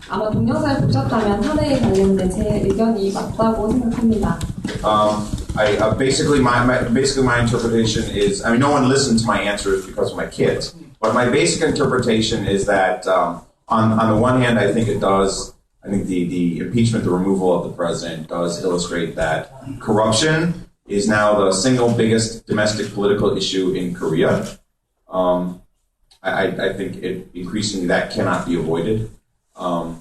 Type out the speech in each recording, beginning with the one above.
아마 동영상을 보셨다면 탄핵에 관련된 제 의견이 맞다고 생각합니다. Basically my interpretation is, I mean, no one listened to my answers because of my kids, but my basic interpretation is that on the one hand, I think the impeachment, the removal of the president does illustrate that corruption is now the single biggest domestic political issue in Korea. I think increasingly that cannot be avoided. On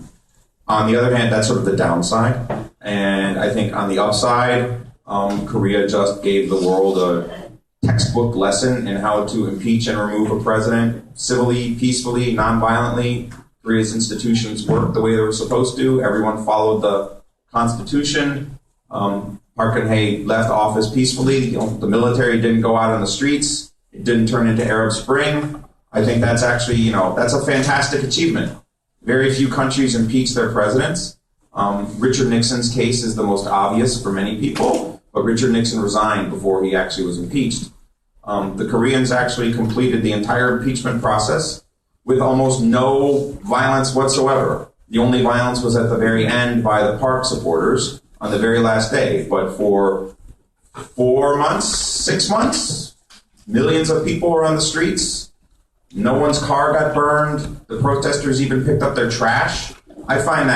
the other hand, that's sort of the downside. And I think on the upside, Korea just gave the world a textbook lesson in how to impeach and remove a president civilly, peacefully, non-violently. Korea's institutions worked the way they were supposed to. Everyone followed the Constitution. Park Geun-hye left office peacefully. The military didn't go out on the streets. It didn't turn into Arab Spring. I think that's actually, that's a fantastic achievement. Very few countries impeach their presidents. Richard Nixon's case is the most obvious for many people, but Richard Nixon resigned before he actually was impeached. The Koreans actually completed the entire impeachment process with almost no violence whatsoever. The only violence was at the very end by the Park supporters on the very last day. But for 4 months, 6 months, millions of people were on the streets. No one's car got burned. The protesters even picked up their trash. I find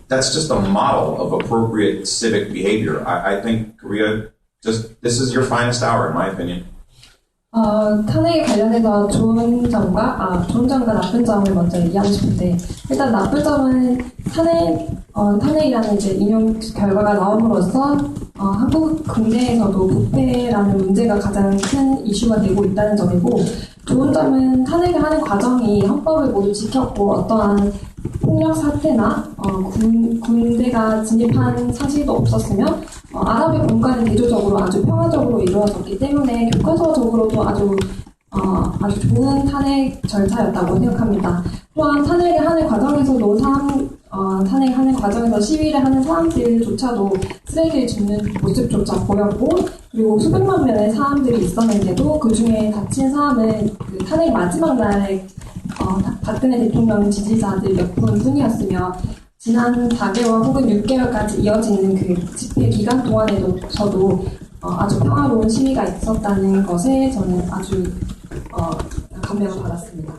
that's just a model of appropriate civic behavior. I think Korea this is your finest hour, in my opinion. 탄핵에 관련해서 좋은 점과 나쁜 점을 먼저 얘기하고 싶은데, 일단 나쁜 점은 탄핵이라는 이제 인용 결과가 나옴으로써 한국 국내에서도 부패라는 문제가 가장 큰 이슈가 되고 있다는 점이고, 좋은 점은 탄핵을 하는 과정이 헌법을 모두 지켰고 어떠한 폭력 사태나 군대가 진입한 사실도 없었으며 아랍의 공간은 대조적으로 아주 평화적으로 이루어졌기 때문에 교과서적으로도 아주 좋은 탄핵 절차였다고 생각합니다. 또한 탄핵을 하는 과정에서도 탄핵하는 과정에서 시위를 하는 사람들조차도 쓰레기를 줍는 모습조차 보였고, 그리고 수백만 명의 사람들이 있었는데도 그 중에 다친 사람은 그 탄핵 마지막 날에 박근혜 대통령 지지자들 몇 분뿐이었으며, 지난 4개월 혹은 6개월까지 이어지는 그 집회 기간 동안에서도 아주 평화로운 시위가 있었다는 것에 저는 아주 감명을 받았습니다.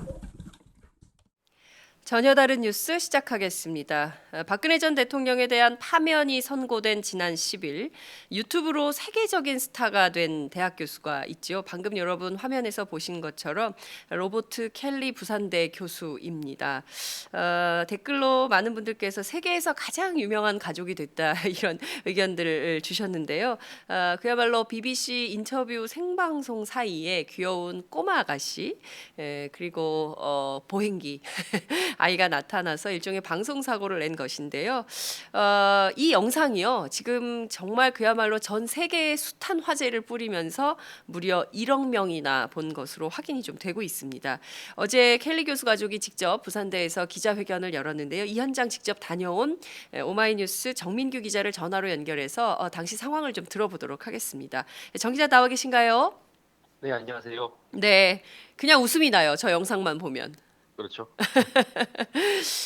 전혀 다른 뉴스 시작하겠습니다. 박근혜 전 대통령에 대한 파면이 선고된 지난 10일 유튜브로 세계적인 스타가 된 대학 교수가 있죠. 방금 여러분 화면에서 보신 것처럼 로버트 켈리 부산대 교수입니다. 댓글로 많은 분들께서 세계에서 가장 유명한 가족이 됐다 이런 의견들을 주셨는데요. 그야말로 BBC 인터뷰 생방송 사이에 귀여운 꼬마 아가씨 그리고 보행기 아이가 나타나서 일종의 방송 사고를 낸 것인데요. 이 영상이요, 지금 정말 그야말로 전 세계에 숱한 화제를 뿌리면서 무려 1억 명이나 본 것으로 확인이 좀 되고 있습니다. 어제 켈리 교수 가족이 직접 부산대에서 기자회견을 열었는데요. 이 현장 직접 다녀온 오마이뉴스 정민규 기자를 전화로 연결해서 당시 상황을 좀 들어보도록 하겠습니다. 정 기자 나와 계신가요? 네, 안녕하세요. 네, 그냥 웃음이 나요. 저 영상만 보면. 그렇죠.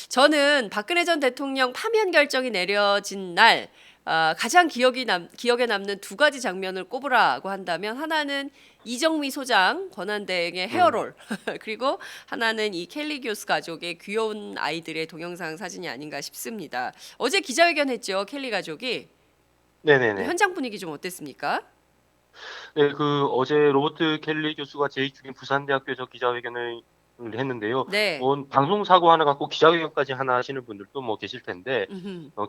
저는 박근혜 전 대통령 파면 결정이 내려진 날 가장 기억에 남는 두 가지 장면을 꼽으라고 한다면, 하나는 이정미 소장 권한대행의 헤어롤 그리고 하나는 이 켈리 교수 가족의 귀여운 아이들의 동영상 사진이 아닌가 싶습니다. 어제 기자회견 했죠, 켈리 가족이. 네네네. 현장 분위기 좀 어땠습니까? 네, 어제 로버트 켈리 교수가 재직 중인 부산대학교에서 기자회견을 했는데요. 네. 방송 사고 하나 갖고 기자회견까지 하나 하시는 분들도 뭐 계실 텐데,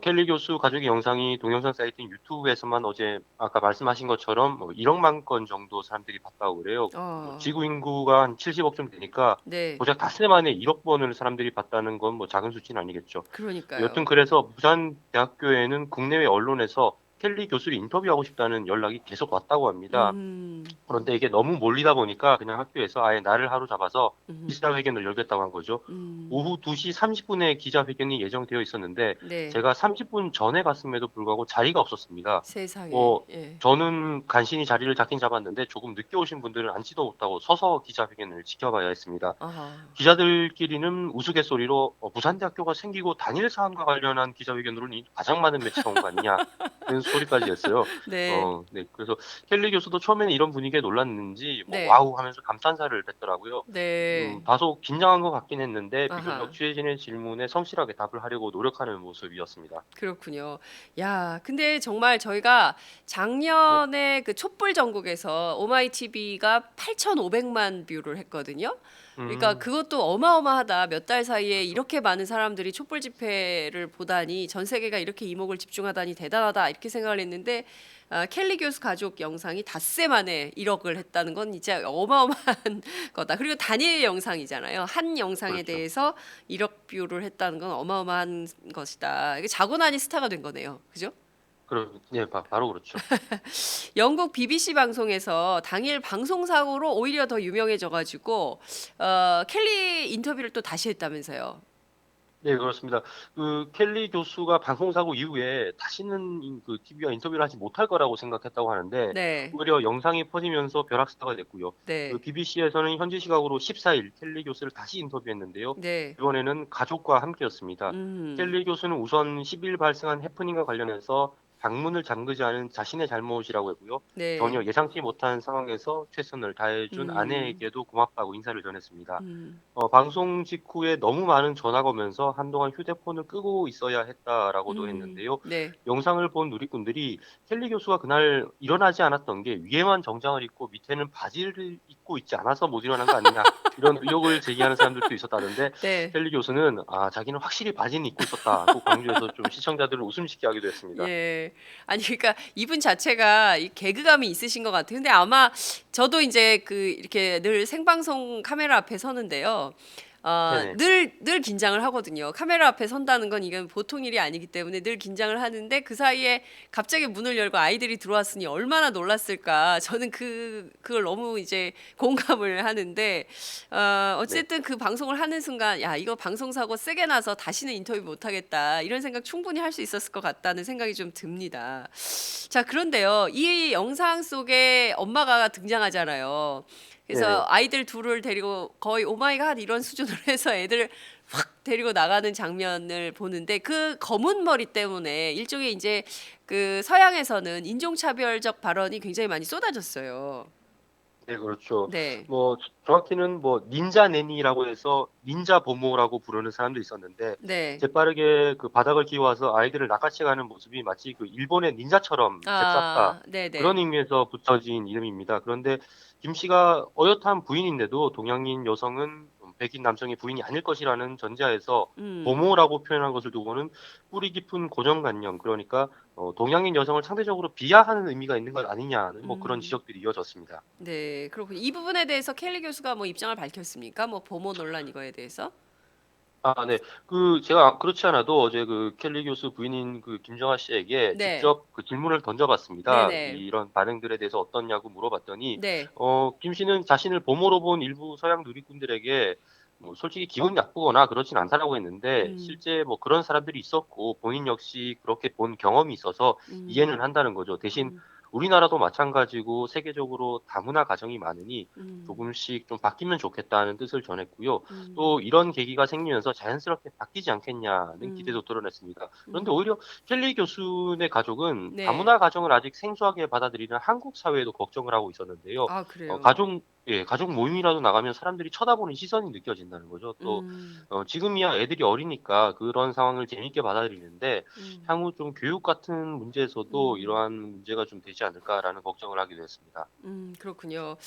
켈리 교수 가족의 영상이 동영상 사이트인 유튜브에서만 어제 아까 말씀하신 것처럼 1억만 건 정도 사람들이 봤다고 그래요. 지구 인구가 한 70억 좀 되니까 네. 고작 닷새 만에 1억 번을 사람들이 봤다는 건 뭐 작은 수치는 아니겠죠. 그러니까요. 여튼 그래서 부산대학교에는 국내외 언론에서 켈리 교수를 인터뷰하고 싶다는 연락이 계속 왔다고 합니다. 음. 그런데 이게 너무 몰리다 보니까 그냥 학교에서 아예 날을 하루 잡아서 음. 기자회견을 열겠다고 한 거죠. 음. 오후 2시 30분에 기자회견이 예정되어 있었는데 네. 제가 30분 전에 갔음에도 불구하고 자리가 없었습니다. 세상에. 뭐 예. 저는 간신히 자리를 잡긴 잡았는데 조금 늦게 오신 분들은 앉지도 못하고 서서 기자회견을 지켜봐야 했습니다. 아하. 기자들끼리는 우스갯소리로 부산대학교가 생기고 단일 사안과 관련한 기자회견으로는 가장 많은 매체가 온 거 아니냐 그런 소리까지 했어요. 네. 네. 그래서 켈리 교수도 처음에는 이런 분위기에 놀랐는지 뭐 네. 와우 하면서 감탄사를 했더라고요. 네. 다소 긴장한 것 같긴 했는데 아하. 비교적 취재진의 질문에 성실하게 답을 하려고 노력하는 모습이었습니다. 그렇군요. 야, 근데 정말 저희가 네. 작년에 그 촛불 전국에서 오마이티비가 8,500만 뷰를 했거든요. 그러니까 음, 그것도 어마어마하다. 몇 달 사이에 이렇게 많은 사람들이 촛불 집회를 보다니 전 세계가 이렇게 이목을 집중하다니 대단하다 이렇게 생각을 했는데 켈리 교수 가족 영상이 닷새 만에 1억을 했다는 건 진짜 어마어마한 거다. 그리고 단일 영상이잖아요. 한 영상에 그렇죠. 대해서 1억 뷰를 했다는 건 어마어마한 것이다. 이게 자고 나니 스타가 된 거네요. 그죠? 네, 바로 그렇죠. 영국 BBC 방송에서 당일 방송 사고로 오히려 더 유명해져가지고 켈리 인터뷰를 또 다시 했다면서요. 네, 그렇습니다. 그 켈리 교수가 방송사고 이후에 다시는 그 TV와 인터뷰를 하지 못할 거라고 생각했다고 하는데 네, 오히려 영상이 퍼지면서 벼락스타가 됐고요. 네, 그 BBC에서는 현지 시각으로 14일 켈리 교수를 다시 인터뷰했는데요. 네. 이번에는 가족과 함께였습니다. 음, 켈리 교수는 우선 10일 발생한 해프닝과 관련해서 방문을 잠그지 않은 자신의 잘못이라고 했고요. 네, 전혀 예상치 못한 상황에서 최선을 다해준 음, 아내에게도 고맙다고 인사를 전했습니다. 음, 방송 직후에 너무 많은 전화가 오면서 한동안 휴대폰을 끄고 있어야 했다라고도 했는데요. 네. 영상을 본 누리꾼들이 켈리 교수가 그날 일어나지 않았던 게 위에만 정장을 입고 밑에는 바지를 입고 있지 않아서 못 일어난 거 아니냐 이런 의혹을 제기하는 사람들도 있었다는데 네. 켈리 교수는 자기는 확실히 바지는 입고 있었다고 강조해서 좀 시청자들을 웃음짓게 하기도 했습니다. 예. 아니 그러니까 이분 자체가 이 개그감이 있으신 것 같아요. 근데 아마 저도 이제 그 이렇게 늘 생방송 카메라 앞에 서는데요. 네네. 늘 긴장을 하거든요. 카메라 앞에 선다는 건 이건 보통 일이 아니기 때문에 늘 긴장을 하는데 그 사이에 갑자기 문을 열고 아이들이 들어왔으니 얼마나 놀랐을까. 저는 그걸 너무 이제 공감을 하는데 네. 어쨌든 그 방송을 하는 순간 야 이거 방송 사고 세게 나서 다시는 인터뷰 못 하겠다 이런 생각 충분히 할 수 있었을 것 같다는 생각이 좀 듭니다. 자 그런데요 이 영상 속에 엄마가 등장하잖아요. 그래서 네네. 아이들 둘을 데리고 거의 오마이갓 이런 수준으로 해서 애들 확 데리고 나가는 장면을 보는데 그 검은 머리 때문에 일종의 이제 그 서양에서는 인종차별적 발언이 굉장히 많이 쏟아졌어요. 네, 그렇죠. 네, 뭐 정확히는 뭐 닌자 내니라고 해서 닌자 보모라고 부르는 사람도 있었는데 네. 재빠르게 그 바닥을 기어와서 아이들을 낚아채가는 모습이 마치 그 일본의 닌자처럼 잽싸다 네네. 그런 의미에서 붙여진 이름입니다. 그런데 김 씨가 어엿한 부인인데도 동양인 여성은 백인 남성의 부인이 아닐 것이라는 전제하에서 음. 보모라고 표현한 것을 두고는 뿌리 깊은 고정관념 그러니까 동양인 여성을 상대적으로 비하하는 의미가 있는 것 아니냐는 뭐 그런 음. 지적들이 이어졌습니다. 네, 그렇군요. 이 부분에 대해서 켈리 교수가 뭐 입장을 밝혔습니까? 뭐 보모 논란 이거에 대해서? 네. 제가 그렇지 않아도 어제 그 켈리 교수 부인인 그 김정아 씨에게 네, 직접 그 질문을 던져봤습니다. 네네, 이런 반응들에 대해서 어떠냐고 물어봤더니, 네, 김 씨는 자신을 보모로 본 일부 서양 누리꾼들에게 뭐 솔직히 기분이 나쁘거나 그렇진 않다라고 했는데, 음, 실제 뭐 그런 사람들이 있었고, 본인 역시 그렇게 본 경험이 있어서 음, 이해는 한다는 거죠. 대신 음, 우리나라도 마찬가지고 세계적으로 다문화 가정이 많으니 음, 조금씩 좀 바뀌면 좋겠다는 뜻을 전했고요. 음, 또 이런 계기가 생기면서 자연스럽게 바뀌지 않겠냐는 음, 기대도 드러냈습니다. 그런데 음, 오히려 켈리 교수의 가족은 네. 다문화 가정을 아직 생소하게 받아들이는 한국 사회에도 걱정을 하고 있었는데요. 아, 그래요. 가족 모임이라도 나가면 사람들이 쳐다보는 시선이 느껴진다는 거죠. 또 음, 지금이야 애들이 어리니까 그런 상황을 재밌게 받아들이는데 음, 향후 좀 교육 같은 문제에서도 음. 이러한 문제가 좀 되지 않을까라는 걱정을 하기도 했습니다. 그렇군요.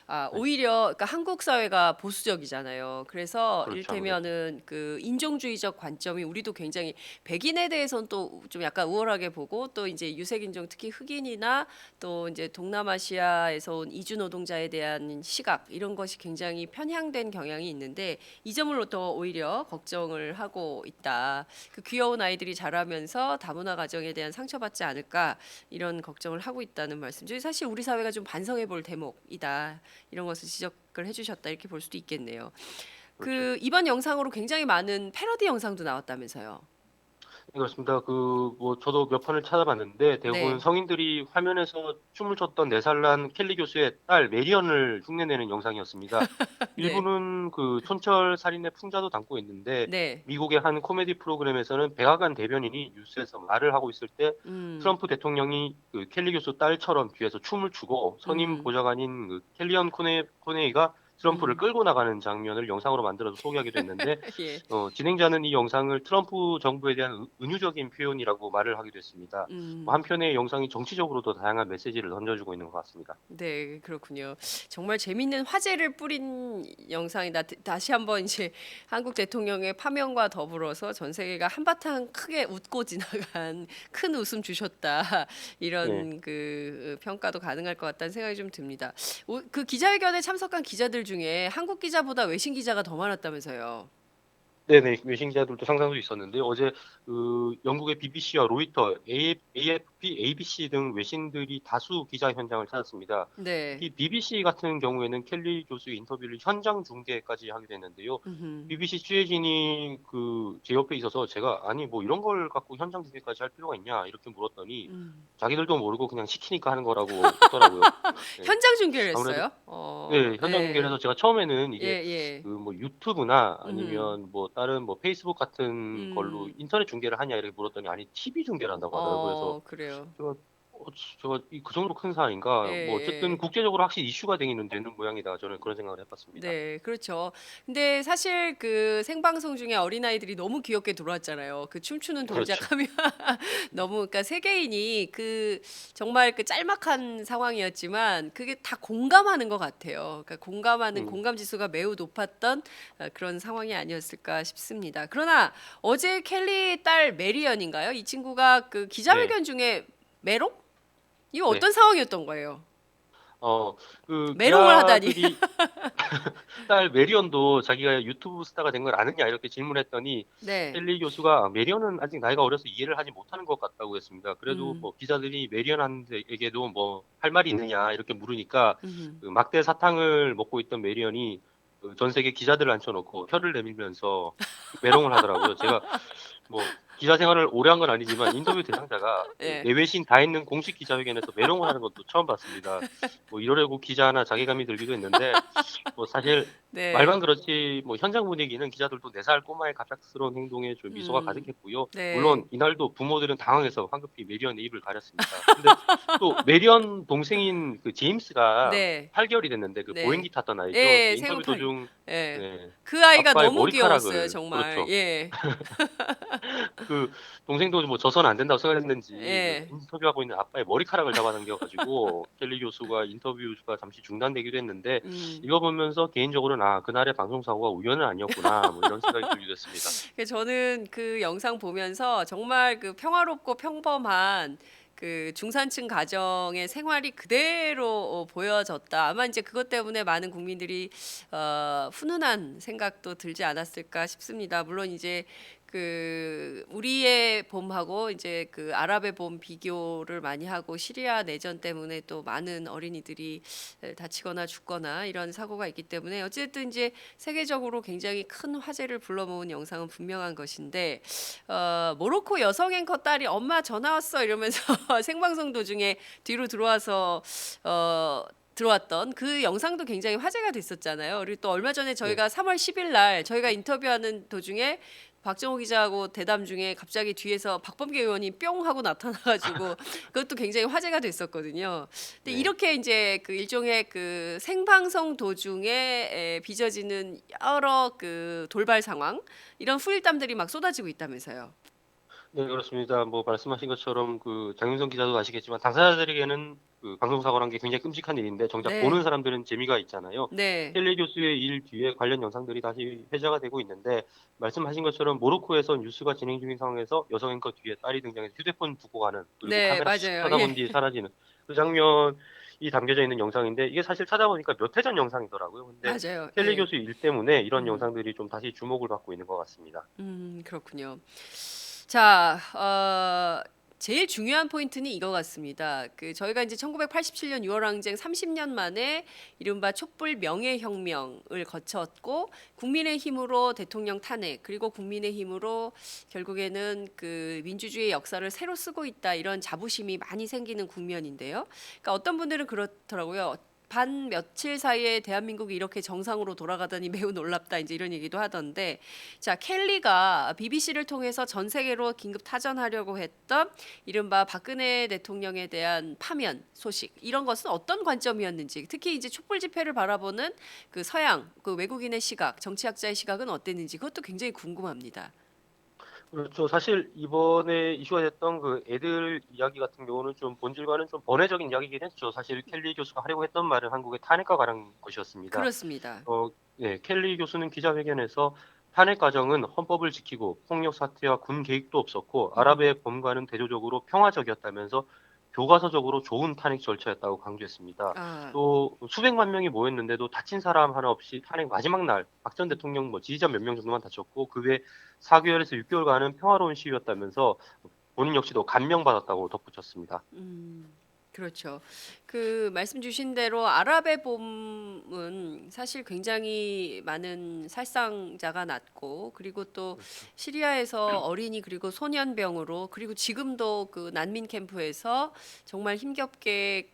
네, 오히려 그러니까 한국 사회가 보수적이잖아요. 그래서 그렇죠 아무래도. 이를테면은 그 인종주의적 관점이 우리도 굉장히 백인에 대해서는 또 좀 약간 우월하게 보고 또 이제 유색인종 특히 흑인이나 또 이제 동남아시아에서 온 이주 노동자에 대한 시각 이런 것이 굉장히 편향된 경향이 있는데 이 점을 더 오히려 걱정을 하고 있다. 그 귀여운 아이들이 자라면서 다문화 가정에 대한 상처받지 않을까 이런 걱정을 하고 있다는 말씀죠. 사실 우리 사회가 좀 반성해 볼 대목이다. 이런 것을 지적을 해주셨다 이렇게 볼 수도 있겠네요. 그렇죠. 그 이번 영상으로 굉장히 많은 패러디 영상도 나왔다면서요. 네, 그렇습니다. 뭐 저도 몇 편을 찾아봤는데 대부분 네, 성인들이 화면에서 춤을 췄던 4살 난 켈리 교수의 딸 메리언을 흉내내는 영상이었습니다. 네, 일부는 그 촌철 살인의 풍자도 담고 있는데 네. 미국의 한 코미디 프로그램에서는 백악관 대변인이 뉴스에서 말을 하고 있을 때 음, 트럼프 대통령이 그 켈리 교수 딸처럼 뒤에서 춤을 추고 선임 음, 보좌관인 그 켈리언 코네이가 트럼프를 음. 끌고 나가는 장면을 영상으로 만들어서 소개하기도 했는데 예, 진행자는 이 영상을 트럼프 정부에 대한 은유적인 표현이라고 말을 하기도 했습니다. 뭐 음. 한편의 영상이 정치적으로도 다양한 메시지를 던져주고 있는 것 같습니다. 네, 그렇군요. 정말 재밌는 화제를 뿌린 영상이다. 다시 한번 이제 한국 대통령의 파면과 더불어서 전 세계가 한바탕 크게 웃고 지나간 큰 웃음 주셨다. 네. 이런 그 평가도 가능할 것 같다는 생각이 좀 듭니다. 그 기자회견에 참석한 기자들 중에 한국 기자보다 외신 기자가 더 많았다면서요. 네네, 외신 기자들도 상당수 있었는데 어제 그 영국의 BBC와 로이터, AFP, ABC 등 외신들이 다수 기자 현장을 찾았습니다. 네. 특히 BBC 같은 경우에는 켈리 교수의 인터뷰를 현장 중계까지 하게 됐는데요. 음흠. BBC 취재진이 제 옆에 있어서 제가 아니 뭐 이런 걸 갖고 현장 중계까지 할 필요가 있냐 이렇게 물었더니 음. 자기들도 모르고 그냥 시키니까 하는 거라고 했더라고요. 네. 현장 중계를 아무래도 했어요? 네, 현장 중계를 예. 해서 제가 처음에는 예, 이게 예. 뭐 유튜브나 음. 아니면 뭐 다른 뭐 페이스북 같은 걸로 음. 인터넷 중계를 하냐 이렇게 물었더니 아니 TV 중계를 한다고 하더라고요. 그래서 그래요. 제가 제가 그 정도로 큰 사안인가? 뭐 어쨌든 예. 국제적으로 확실히 이슈가 되는 모양이다. 저는 그런 생각을 해봤습니다. 네, 그렇죠. 근데 사실 그 생방송 중에 어린아이들이 너무 귀엽게 들어왔잖아요. 그 춤추는 그렇죠. 동작하면 너무 그러니까 세계인이 그 정말 그 짤막한 상황이었지만 그게 다 공감하는 것 같아요. 그러니까 공감하는 음, 공감 지수가 매우 높았던 그런 상황이 아니었을까 싶습니다. 그러나 어제 켈리 딸 메리언인가요? 이 친구가 그 네, 기자회견 중에 메롱? 이거 네. 어떤 상황이었던 거예요? 어, 메롱을 하다니. 기자들이 딸 메리언도 자기가 유튜브 스타가 된 걸 아느냐 이렇게 질문했더니 네. 켈리 교수가 메리언은 아직 나이가 어려서 이해를 하지 못하는 것 같다고 했습니다. 그래도 음. 뭐 기자들이 메리언한테에게도 뭐 할 말이 있느냐 이렇게 물으니까 음. 그 막대 사탕을 먹고 있던 메리언이 그전 세계 기자들을 앉혀놓고 혀를 내밀면서 메롱을 하더라고요. 제가 뭐 기자 생활을 오래 한 건 아니지만 인터뷰 대상자가 예. 내외신 다 있는 공식 기자회견에서 메롱을 하는 것도 처음 봤습니다. 뭐 이러려고 기자나 자괴감이 들기도 했는데 뭐 사실 네. 말만 그렇지 뭐 현장 분위기는 기자들도 4살 꼬마의 갑작스러운 행동에 좀 미소가 음. 가득했고요. 물론 네. 이날도 부모들은 당황해서 황급히 메리언의 입을 가렸습니다. 근데 또 메리언 동생인 그 제임스가 네. 8개월이 됐는데 그 네. 보행기 탔던 아이죠. 예, 인터뷰 생후팔. 도중 예. 네, 그 아이가 아빠의 너무 귀여웠어요, 머리카락을 정말. 그렇죠. 예. 그 동생도 뭐 져서는 안 된다고 생각했는지 그 예. 인터뷰하고 있는 아빠의 머리카락을 잡아당겨가지고 켈리 교수가 인터뷰가 잠시 중단되기도 했는데 음. 이거 보면서 개인적으로는 그날의 방송 사고가 우연은 아니었구나 뭐 이런 생각이 들기도 했습니다. 저는 그 영상 보면서 정말 그 평화롭고 평범한 그 중산층 가정의 생활이 그대로 보여졌다. 아마 이제 그것 때문에 많은 국민들이 훈훈한 생각도 들지 않았을까 싶습니다. 물론 이제 그 우리의 봄하고 이제 그 아랍의 봄 비교를 많이 하고 시리아 내전 때문에 또 많은 어린이들이 다치거나 죽거나 이런 사고가 있기 때문에 어쨌든 이제 세계적으로 굉장히 큰 화제를 불러모은 영상은 분명한 것인데 모로코 여성 앵커 딸이 엄마 전화 왔어 이러면서 생방송 도중에 뒤로 들어와서 들어왔던 그 영상도 굉장히 화제가 됐었잖아요. 그리고 또 얼마 전에 네. 저희가 3월 10일 날 저희가 인터뷰하는 도중에 박정호 기자하고 대담 중에 갑자기 뒤에서 박범계 의원이 뿅 하고 나타나가지고 그것도 굉장히 화제가 됐었거든요. 근데 네. 이렇게 이제 그 일종의 그 생방송 도중에 빚어지는 여러 그 돌발 상황 이런 후일담들이 막 쏟아지고 있다면서요. 네, 그렇습니다. 뭐 말씀하신 것처럼 그 장윤성 기자도 아시겠지만 당사자들에게는 그 방송사고란 게 굉장히 끔찍한 일인데 정작 보는 네, 사람들은 재미가 있잖아요. 네, 켈리 교수의 일 뒤에 관련 영상들이 다시 회자가 되고 있는데 말씀하신 것처럼 모로코에서 뉴스가 진행 중인 상황에서 여성 앵커 뒤에 딸이 등장해서 휴대폰 두고 가는 그리고 네, 카메라 쓱 맞아요. 예, 쳐다본 뒤 사라지는 그 장면이 담겨져 있는 영상인데 이게 사실 찾아보니까 몇 해 전 영상이더라고요. 근데 맞아요. 켈리 예. 교수 일 때문에 이런 음. 영상들이 좀 다시 주목을 받고 있는 것 같습니다. 그렇군요. 자, 제일 중요한 포인트는 이거 같습니다. 저희가 이제 1987년 6월 항쟁 30년 만에 이른바 촛불 명예혁명을 거쳤고 국민의힘으로 대통령 탄핵 그리고 국민의힘으로 결국에는 민주주의 역사를 새로 쓰고 있다 이런 자부심이 많이 생기는 국면인데요. 그러니까 어떤 분들은 그렇더라고요. 반 며칠 사이에 대한민국이 이렇게 정상으로 돌아가다니 매우 놀랍다 이제 이런 얘기도 하던데 자 켈리가 BBC를 통해서 전 세계로 긴급 타전하려고 했던 이른바 박근혜 대통령에 대한 파면 소식 이런 것은 어떤 관점이었는지 특히 이제 촛불 집회를 바라보는 서양 외국인의 시각 정치학자의 시각은 어땠는지 그것도 굉장히 궁금합니다. 그렇죠. 사실 이번에 이슈가 됐던 애들 이야기 같은 경우는 좀 본질과는 좀 번외적인 이야기긴 했죠. 사실 켈리 교수가 하려고 했던 말은 한국의 탄핵과 관한 것이었습니다. 그렇습니다. 네, 켈리 교수는 기자회견에서 탄핵 과정은 헌법을 지키고 폭력 사태와 군 개입도 없었고 아랍의 범과는 대조적으로 평화적이었다면서 교과서적으로 좋은 탄핵 절차였다고 강조했습니다. 아, 또 수백만 명이 모였는데도 다친 사람 하나 없이 탄핵 마지막 날 박 전 대통령 지지자 몇 명 정도만 다쳤고 그 외 4개월에서 6개월간은 평화로운 시위였다면서 본인 역시도 감명받았다고 덧붙였습니다. 그렇죠. 말씀 주신 대로 아랍의 봄은 사실 굉장히 많은 살상자가 났고 그리고 또 시리아에서 어린이 그리고 소년병으로 그리고 지금도 난민 캠프에서 정말 힘겹게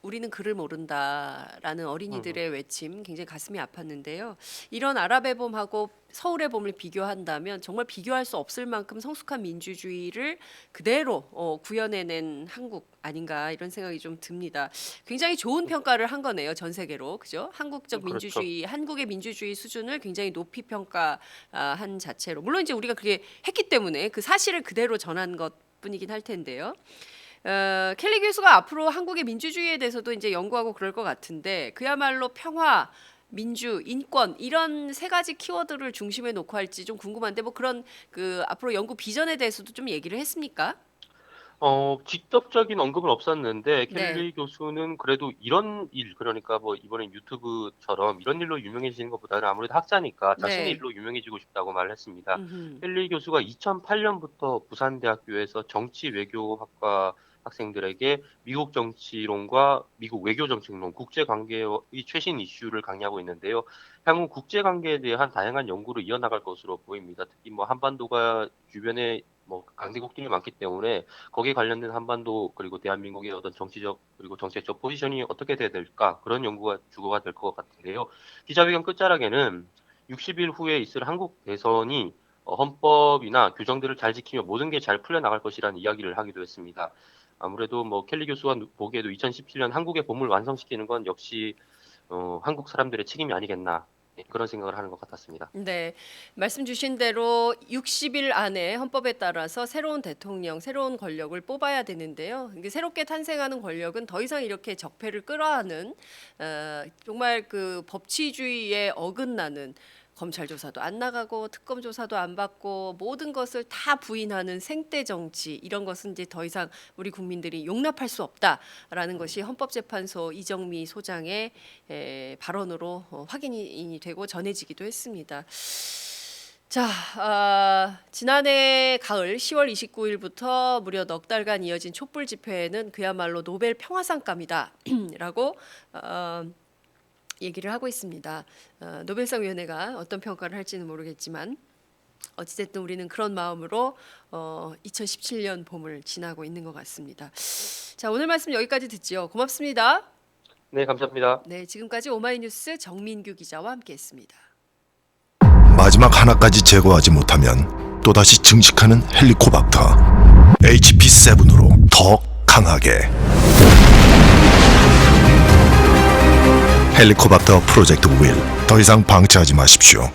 우리는 글을 모른다라는 어린이들의 외침 굉장히 가슴이 아팠는데요. 이런 아랍의 봄하고 서울의 봄을 비교한다면 정말 비교할 수 없을 만큼 성숙한 민주주의를 그대로 구현해낸 한국 아닌가 이런 생각이 좀 듭니다. 굉장히 좋은 평가를 한 거네요. 전 세계로. 그죠? 한국적 그렇죠. 민주주의, 한국의 민주주의 수준을 굉장히 높이 평가한 자체로. 물론 이제 우리가 그게 했기 때문에 그 사실을 그대로 전한 것뿐이긴 할 텐데요. 켈리 교수가 앞으로 한국의 민주주의에 대해서도 이제 연구하고 그럴 것 같은데 그야말로 평화, 민주, 인권 이런 세 가지 키워드를 중심에 놓고 할지 좀 궁금한데 뭐 그런 앞으로 연구 비전에 대해서도 좀 얘기를 했습니까? 직접적인 언급은 없었는데 네. 켈리 교수는 그래도 이런 일 그러니까 이번엔 유튜브처럼 이런 일로 유명해지는 것보다는 아무래도 학자니까 자신의 네. 일로 유명해지고 싶다고 말했습니다. 음흠. 켈리 교수가 2008년부터 부산대학교에서 정치 외교학과 학생들에게 미국 정치론과 미국 외교 정책론, 국제관계의 최신 이슈를 강의하고 있는데요. 향후 국제관계에 대한 다양한 연구를 이어나갈 것으로 보입니다. 특히 한반도가 주변에 강대국들이 많기 때문에 거기에 관련된 한반도 그리고 대한민국의 어떤 정치적 그리고 정책적 포지션이 어떻게 돼야 될까 그런 연구가 주거가 될 것 같은데요. 기자회견 끝자락에는 60일 후에 있을 한국 대선이 헌법이나 규정들을 잘 지키며 모든 게 잘 풀려나갈 것이라는 이야기를 하기도 했습니다. 아무래도 켈리 교수가 보기에도 2017년 한국의 봄을 완성시키는 건 역시 한국 사람들의 책임이 아니겠나 그런 생각을 하는 것 같았습니다. 네, 말씀 주신 대로 60일 안에 헌법에 따라서 새로운 대통령, 새로운 권력을 뽑아야 되는데요. 이게 새롭게 탄생하는 권력은 더 이상 이렇게 적폐를 끌어안는 정말 법치주의에 어긋나는 검찰 조사도 안 나가고 특검 조사도 안 받고 모든 것을 다 부인하는 생떼 정치 이런 것은 이제 더 이상 우리 국민들이 용납할 수 없다라는 것이 헌법재판소 이정미 소장의 발언으로 확인이 되고 전해지기도 했습니다. 자, 지난해 가을 10월 29일부터 무려 넉 달간 이어진 촛불 집회에는 그야말로 노벨 평화상감이다라고 얘기를 하고 있습니다. 노벨상 위원회가 어떤 평가를 할지는 모르겠지만 어찌됐든 우리는 그런 마음으로 2017년 봄을 지나고 있는 것 같습니다. 자, 오늘 말씀 여기까지 듣지요. 고맙습니다. 네, 감사합니다. 네, 지금까지 오마이뉴스 정민규 기자와 함께했습니다. 마지막 하나까지 제거하지 못하면 또다시 증식하는 헬리코박터 HP7으로 더 강하게 헬리코박터 프로젝트 윌 더 이상 방치하지 마십시오.